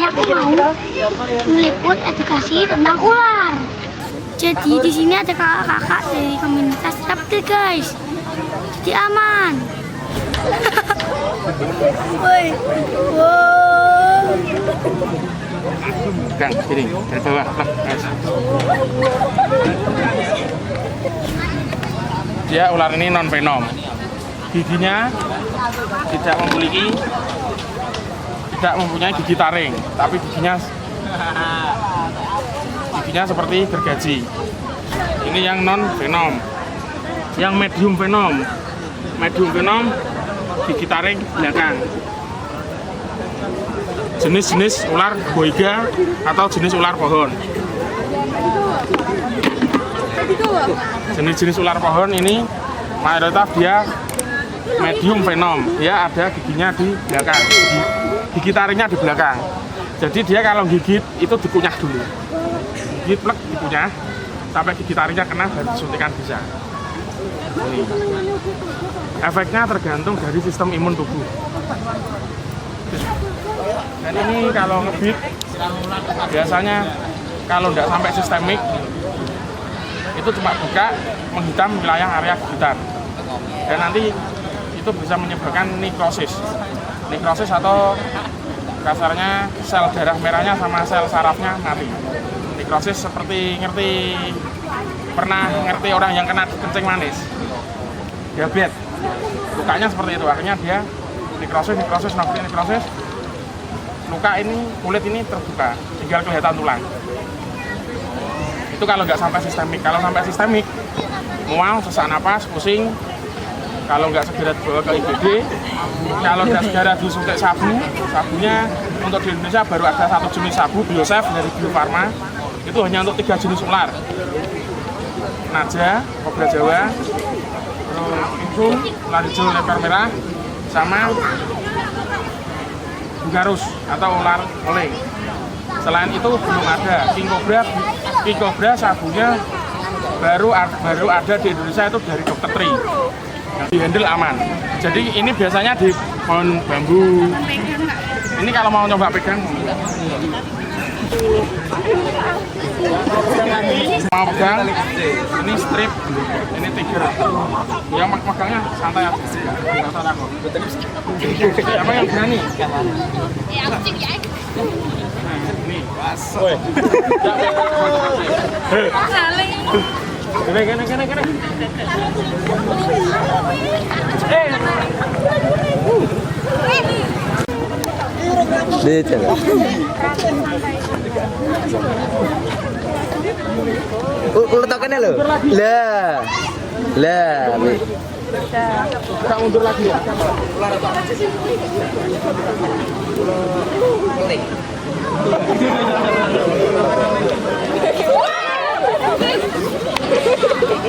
Soalnya aku mau meliput edukasi tentang ular. Jadi di sini ada kakak-kakak dari komunitas reptil guys. Jadi aman. Woi, wow. Gang, sini, dari bawah. Dia ular ini non venom. Giginya tidak mempunyai gigi taring, tapi giginya seperti gergaji. Ini yang non venom. Yang medium venom. Medium venom gigi taring belakang. Jenis-jenis ular boiga atau jenis ular pohon. Jenis-jenis ular pohon ini mayoritas dia medium venom. Dia ada giginya di belakang, gigi taringnya di belakang. Jadi dia kalau gigit itu dikunyah dulu. Gigit plek dikunyah sampai gigi taringnya kena baru disuntikan bisa. Ini. Efeknya tergantung dari sistem imun tubuh. Dan ini kalau ngebit biasanya kalau nggak sampai sistemik itu cuma buka menghitam wilayah area gigitan, dan nanti itu bisa menyebabkan nekrosis atau kasarnya sel darah merahnya sama sel sarafnya mati. Nekrosis seperti pernah ngerti orang yang kena kencing manis, diabetes, lukanya seperti itu, akhirnya dia nekrosis, luka ini, kulit ini terbuka, tinggal kelihatan tulang. Itu kalau nggak sampai sistemik. Kalau sampai sistemik, mual, sesak napas, pusing. Kalau nggak segera dibawa ke IGD, kalau nggak segera disuntik sabunya untuk di Indonesia baru ada satu jenis sabu, Biosafe dari Bio Farma. Itu hanya untuk 3 jenis ular. Naja, kobra Jawa, infung, ular hijau leper merah, sama Bugarus atau ular eling. Selain itu belum ada. King Cobra sabunya baru ada di Indonesia, itu dari Dr. Tri. Yang dihandle aman. Jadi ini biasanya di pohon bambu. Ini kalau mau nyoba pegang. Mau pegang, ini strip, ini tiger. Yang megangnya santai aja. Siapa yang berani? Ini. Woi. Kena. Letokannya lo. Lah. Kita mundur lagi ya.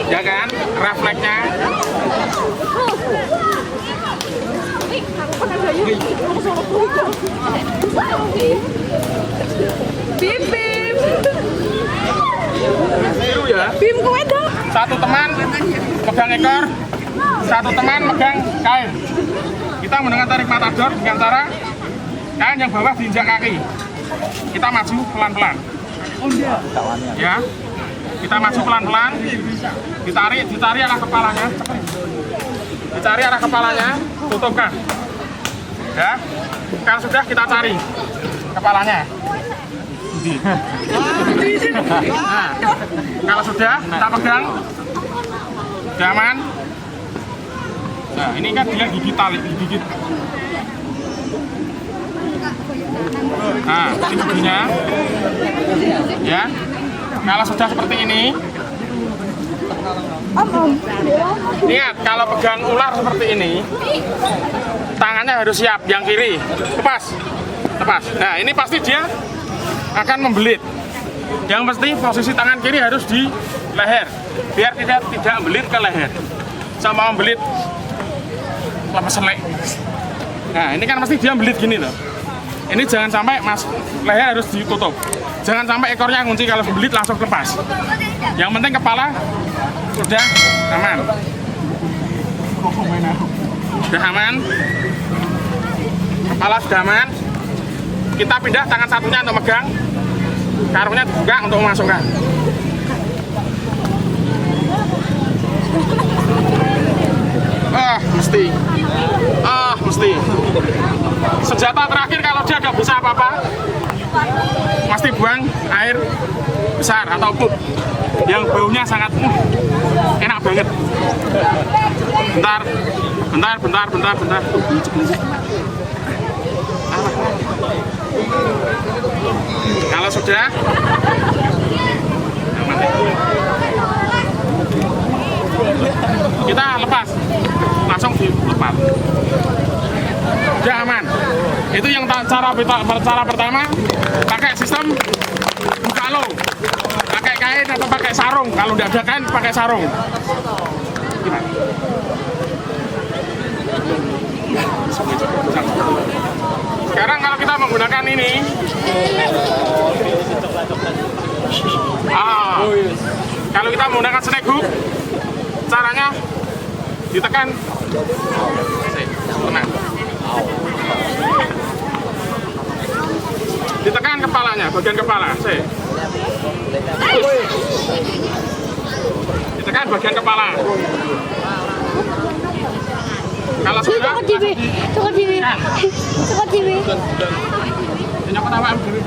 Ya kan, refleksnya. Bim. Biru ya. Bim kowe dong. Satu teman pegang ekor, satu teman megang kain. Kita mendengar tarik matador dengan cara kain yang bawah diinjak kaki. Kita maju pelan-pelan. Ya. Kita maju pelan-pelan. Ditarik arah kepalanya. Ditarik arah kepalanya, tutupkan. Ya. Kalau sudah kita cari kepalanya. Nah, kalau sudah kita pegang, sudah aman. Nah, ini kan dia gigit. Nah, ini giginya. Ya. Kalau sudah seperti ini, ingat kalau pegang ular seperti ini, tangannya harus siap, yang kiri lepas. Nah, ini pasti dia akan membelit. Yang pasti posisi tangan kiri harus di leher, biar tidak membelit ke leher, sama membelit lepas selek. Nah, ini kan pasti dia membelit gini loh. Ini jangan sampai leher harus ditutup. Jangan sampai ekornya ngunci, kalau membelit langsung lepas. Yang penting kepala sudah aman. Sudah aman. Kepala sudah aman. kita pindah tangan satunya untuk megang, karungnya dibuka untuk memasukkan. Mesti. Senjata terakhir kalau dia nggak bisa apa-apa, pasti buang air besar atau pup yang baunya sangat enak banget. Bentar. Kalau sudah, kita lepas, langsung dilepas. Udah aman. Itu yang cara pertama, pakai sistem buka lo, pakai kain atau pakai sarung. Kalau udah ada kain, pakai sarung. Gimana? Sekarang kalau kita menggunakan ini, kalau kita menggunakan snake hook, caranya ditekan, tenang, ditekan kepalanya, bagian kepala, ditekan bagian kepala. Kalau sudah, Cukup TV. nyokot awak dulu.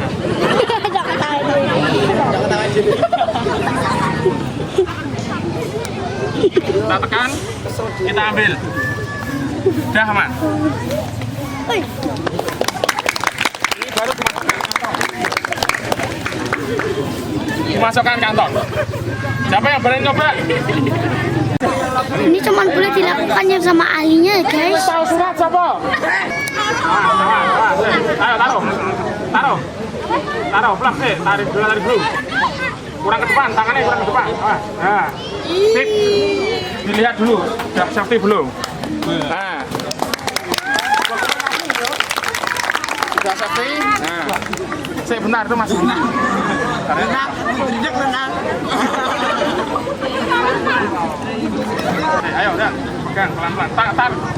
Kita tekan, kita ambil. Udah aman. Ini baru dimasukkan kantong. Siapa yang berani coba? Ini cuma boleh dilakukan yang sama ahlinya ya guys. Tahu surat siapa? Ayo taruh, plak sih, tarik dulu. Kurang ke depan, tangannya kurang ke depan. Nah, sip. Dilihat dulu, sudah safety belum? Nah, sudah safety. Nah, sebentar itu masih renang. Ayo udah, pegang pelan-pelan.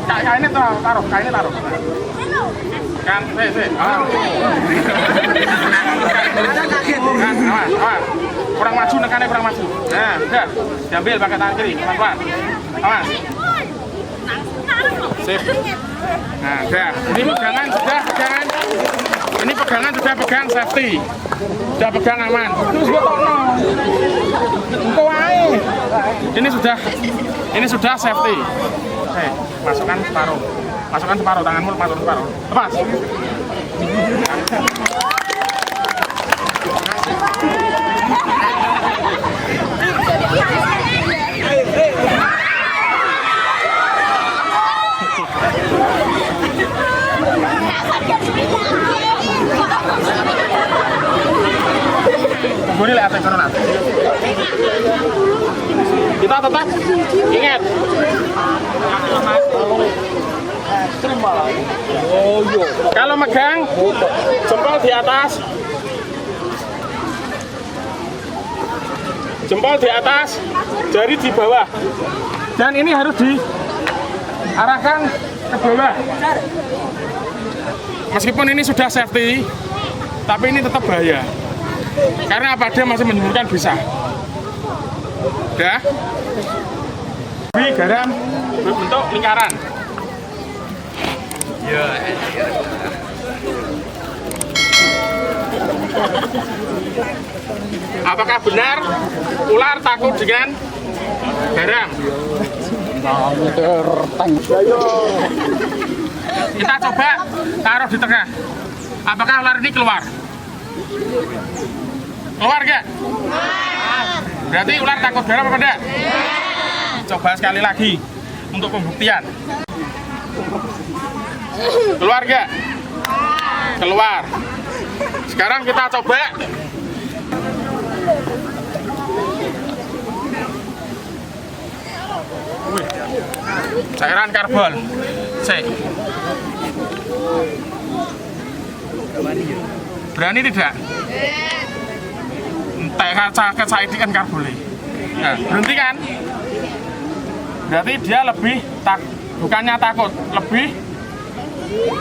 Kainnya taruh. Kan, awas. Kurang maju, nekannya kurang maju. Nah, udah, diambil pakai tangan kiri, pelan-pelan. Awas. Sip. Nah, udah. Ini pegangan sudah pegang safety. Sudah pegang aman. Terus gue tono. Ini sudah safety. Oke, masukkan separuh, tanganmu masukkan separuh. Lepas. Boleh lihat corona. Kita tetap ingat. Kalau megang jempol di atas. Jari di bawah. Dan ini harus diarahkan ke bawah. Meskipun ini sudah safety, tapi ini tetap bahaya. Karena apa? Dia masih menimbulkan bisa. Udah. Garam berbentuk lingkaran. Apakah benar ular takut dengan garam? Kita coba taruh di tengah. Apakah ular ini keluar? Keluar gak? Berarti ular takut garam apa enggak? Coba sekali lagi untuk pembuktian. Keluar gak? Keluar. Sekarang kita coba. Cairan karbon. Berani tidak? Entah kaca kesaidikan karbon. Nah, berhenti kan? Berarti dia lebih bukannya takut, lebih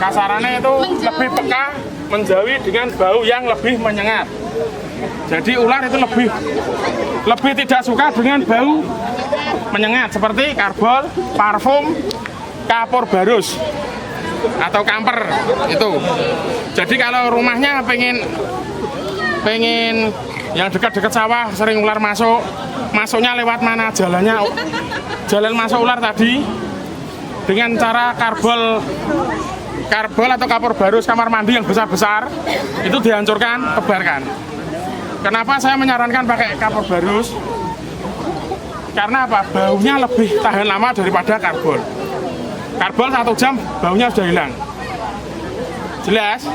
kasarannya itu lebih peka menjauhi dengan bau yang lebih menyengat. Jadi ular itu lebih tidak suka dengan bau menyengat seperti karbol, parfum, kapur barus atau kamper itu. Jadi kalau rumahnya pengen yang dekat-dekat sawah sering ular masuknya lewat mana jalan masuk ular tadi, dengan cara karbol atau kapur barus kamar mandi yang besar-besar itu dihancurkan, kebarkan. Kenapa saya menyarankan pakai kapur barus? Karena apa? Baunya lebih tahan lama daripada karbol. Karbol 1 jam baunya sudah hilang. Jelas?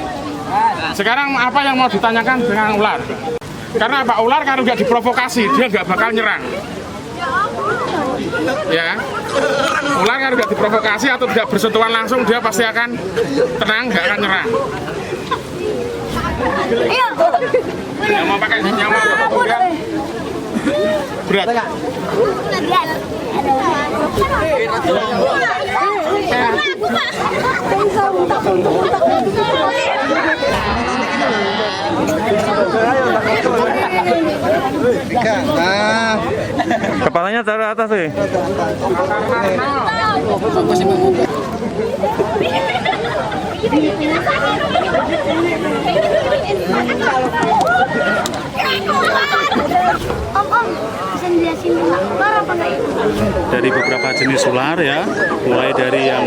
Sekarang apa yang mau ditanyakan dengan ular? Karena apa? Ular kalau nggak diprovokasi dia nggak bakal nyerang. Ya, ular kalau nggak diprovokasi atau tidak bersentuhan langsung dia pasti akan tenang, nggak akan nyerang. Yang mau pakai nyawa berat. Kepalanya taruh atas sih. Om, bisa jelasin tentang ular apa enggak itu? Dari beberapa jenis ular ya, mulai dari yang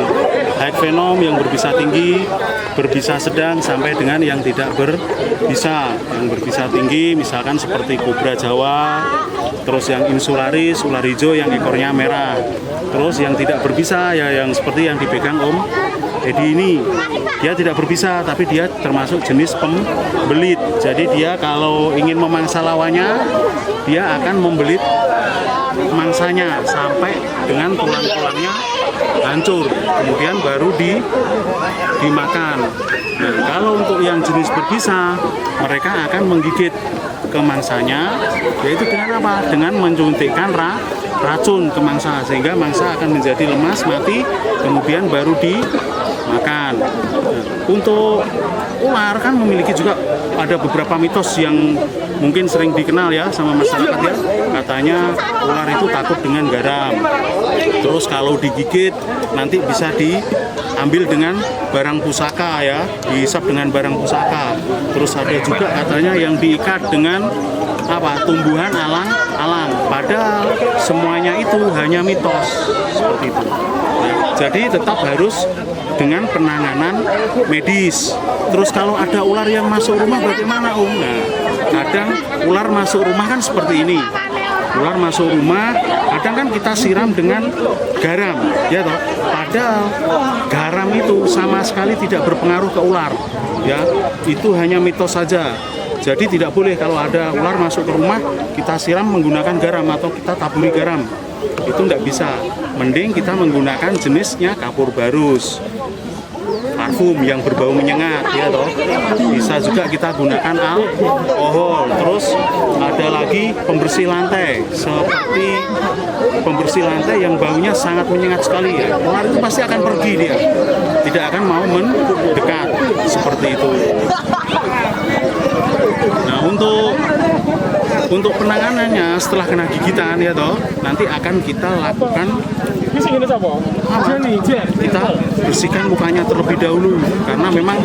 high venom yang berbisa tinggi, berbisa sedang sampai dengan yang tidak berbisa. Yang berbisa tinggi misalkan seperti kobra Jawa, terus yang insularis, ular hijau yang ekornya merah. Terus yang tidak berbisa ya yang seperti yang dipegang Om Edi ini, dia tidak berbisa tapi dia termasuk jenis pembelit. Jadi dia kalau ingin memangsa lawannya, dia akan membelit mangsanya sampai dengan tulang-tulangnya hancur, kemudian baru dimakan. Nah, kalau untuk yang jenis berbisa, mereka akan menggigit ke mangsanya, yaitu dengan apa? Dengan menyuntikkan racun ke mangsa, sehingga mangsa akan menjadi lemas, mati, kemudian baru dimakan. Untuk ular kan memiliki juga ada beberapa mitos yang mungkin sering dikenal ya sama masyarakat ya. Katanya ular itu takut dengan garam. Terus kalau digigit nanti bisa diambil dengan barang pusaka ya, dihisap dengan barang pusaka. Terus ada juga katanya yang diikat dengan tumbuhan alang-alang. Padahal semuanya itu hanya mitos seperti itu. Jadi tetap harus dengan penanganan medis. Terus kalau ada ular yang masuk rumah bagaimana Om? Nah, kadang ular masuk rumah kan seperti ini. Ular masuk rumah, kadang kan kita siram dengan garam, ya toh. Padahal garam itu sama sekali tidak berpengaruh ke ular, ya. Itu hanya mitos saja. Jadi tidak boleh kalau ada ular masuk ke rumah kita siram menggunakan garam atau kita taburi garam. Itu tidak bisa. Mending kita menggunakan jenisnya kapur barus, parfum yang berbau menyengat, ya toh. Bisa juga kita gunakan alkohol. Terus ada lagi pembersih lantai, seperti pembersih lantai yang baunya sangat menyengat sekali ya. Ular itu pasti akan pergi, dia tidak akan mau mendekat seperti itu. Nah, untuk penanganannya setelah kena gigitan ya toh, nanti akan kita lakukan kita bersihkan mukanya terlebih dahulu, karena memang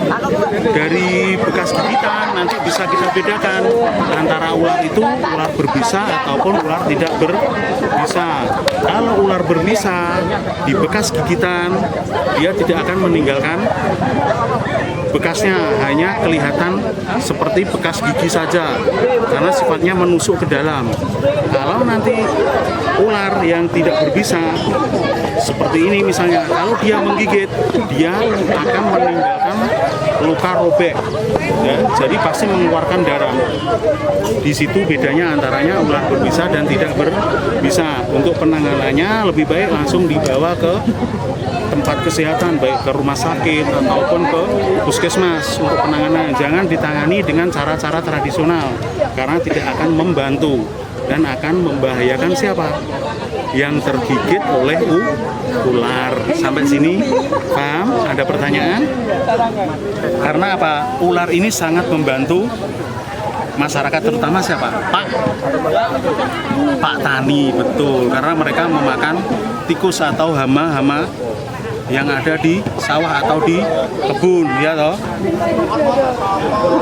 dari bekas gigitan nanti bisa kita bedakan antara ular itu ular berbisa ataupun ular tidak berbisa. Kalau ular berbisa di bekas gigitan dia tidak akan meninggalkan bekasnya, hanya kelihatan seperti bekas gigi saja karena sifatnya menusuk ke dalam. Kalau nanti ular yang tidak berbisa seperti ini misalnya, kalau dia menggigit dia akan meninggalkan luka robek ya, jadi pasti mengeluarkan darah. Di situ bedanya antaranya ular berbisa dan tidak berbisa. Untuk penanganannya lebih baik langsung dibawa ke tempat kesehatan, baik ke rumah sakit ataupun ke puskesmas untuk penanganan. Jangan ditangani dengan cara-cara tradisional karena tidak akan membantu. dan akan membahayakan siapa? Yang tergigit oleh ular. Sampai sini paham? Ada pertanyaan? Karena apa? Ular ini sangat membantu masyarakat, terutama siapa? Pak Tani, betul. Karena mereka memakan tikus atau hama-hama yang ada di sawah atau di kebun, ya toh.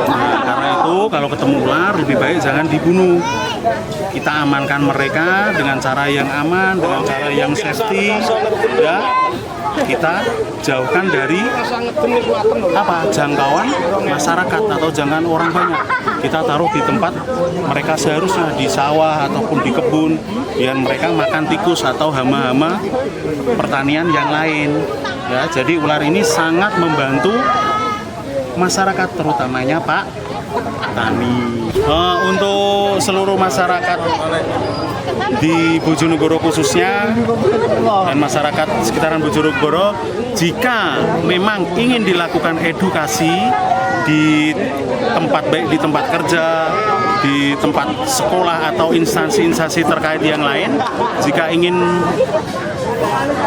Nah, karena itu kalau ketemu ular lebih baik jangan dibunuh. Kita amankan mereka dengan cara yang aman, dengan cara yang safety, ya. Kita jauhkan dari jangkauan masyarakat atau jangkauan orang banyak. Kita taruh di tempat mereka seharusnya, di sawah ataupun di kebun, biar mereka makan tikus atau hama-hama pertanian yang lain. Ya, jadi ular ini sangat membantu masyarakat, terutamanya Pak Tani. Untuk seluruh masyarakat di Bojonegoro khususnya dan masyarakat sekitaran Bojonegoro, jika memang ingin dilakukan edukasi di tempat, baik di tempat kerja, di tempat sekolah atau instansi-instansi terkait yang lain, jika ingin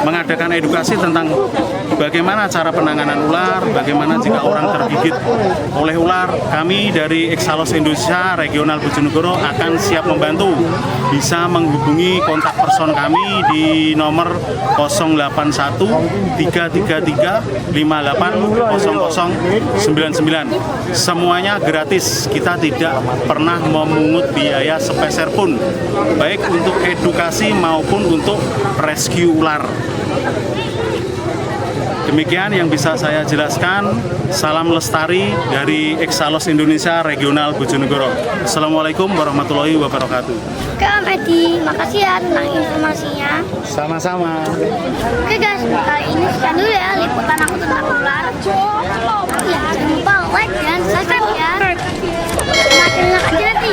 mengadakan edukasi tentang bagaimana cara penanganan ular, bagaimana jika orang tergigit oleh ular, kami dari Exalos Indonesia Regional Bojonegoro akan siap membantu. Bisa menghubungi kontak person kami di nomor 081 333 580099. Semuanya gratis, kita tidak pernah memungut biaya sepeser pun, baik untuk edukasi maupun untuk rescue ular. Demikian yang bisa saya jelaskan. Salam lestari dari Exalos Indonesia Regional Bojonegoro. Assalamualaikum warahmatullahi wabarakatuh. Oke Om Edi, makasih ya tentang informasinya. Sama-sama. Oke guys, kali ini sekian dulu ya liputan aku tentang ular. Ya, jangan lupa like dan subscribe ya. Makin aja nanti.